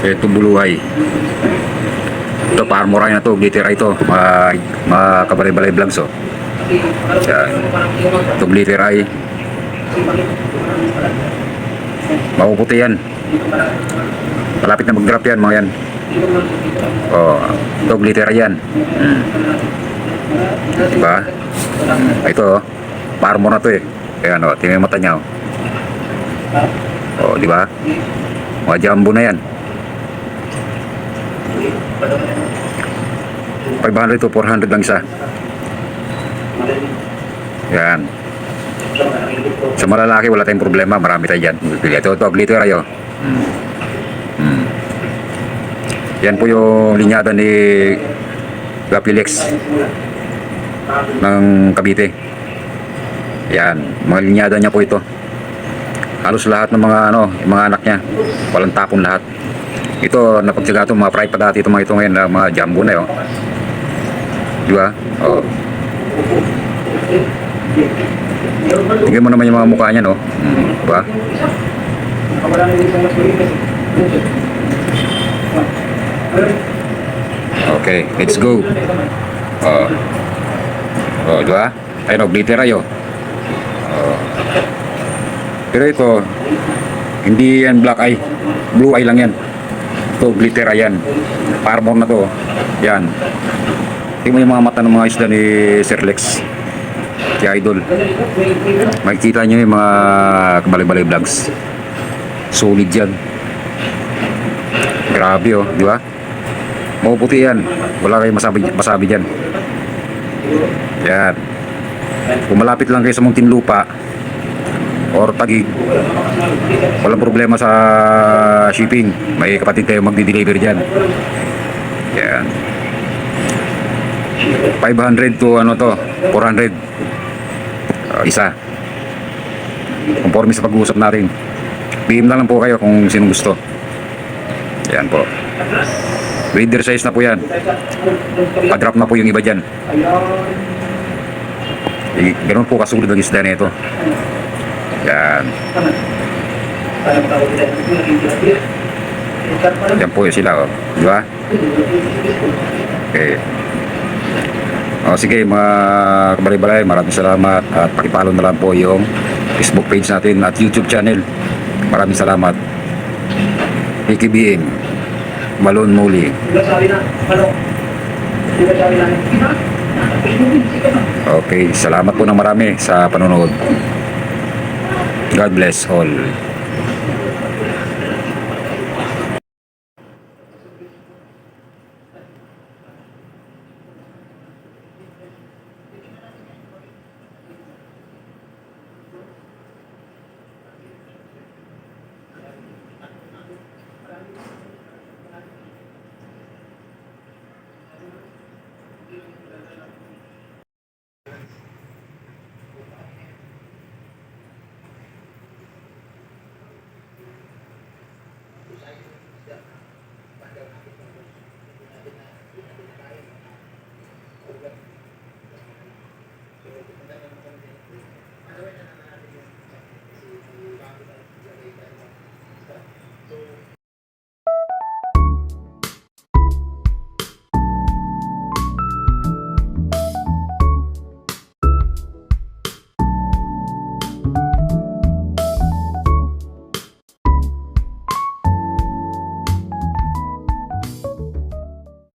Ito buluhay. Ito pa-armoray na to, glitter ito. Mga kabalay-balay vlogs oh. Yan. Ito glitter eye. Mapuputi yan. Malapit na mag-drop yan mga yan. Oh, ito glitter eye yan. Diba? Ito oh, pa-armor na to eh. Ayan oh, tingnan yung mata niya oh. Oh, diba? Mga jumbo na yan. 500 to 400 lang isa. Yan. Sa malalaki wala tayong problema, marami tayo dyan. Ito glitter ayo. Yan po yung linyada ni Gapilex ng Cavite. Yan, mga linyada niya po ito. Halos lahat ng mga mga anak niya, walang tapon lahat. Ito napagtyaga ito, mga fry pa dati ito mga ito ngayon, mga jumbo na yun. Diba? Oh. Tingnan mo naman yung mga mukha niya, no? Diba? Okay, let's go. Oh. Oh, diba? Ayun, glitter ayo. Oh. Pero ito, hindi yan black eye, blue eye lang yan. Ito glitter eye yan. Armor na to. Yan. Tingnan mo yung mga mata ng mga isda ni Sir Lex, si Idol. Makikita nyo yung mga kabalay-balay vlogs. Solid yan. Grabe oh, di ba? Mapuputi yan. Wala kayong masabi dyan. Yan. Kung malapit lang kayo sa Muntinlupa or Taguig, walang problema sa shipping. May kapatid tayo magdi-deliver dyan. Yan. 500 to 400 isa. Conforme sa pag-uusap natin. PM lang po kayo kung sinong gusto. Yan po. Reader size na po yan. Pa-drop na po yung iba dyan. Ganun po kasulid ang isda na ito. Yan. Yan po yung sila oh. Diba? Okay. O sige mga kabalay-balay, maraming salamat at pakipollow na lang po yung Facebook page natin at YouTube channel. Maraming salamat. PKBM Malone Muli. Okay, salamat po ng marami sa panonood. God bless all.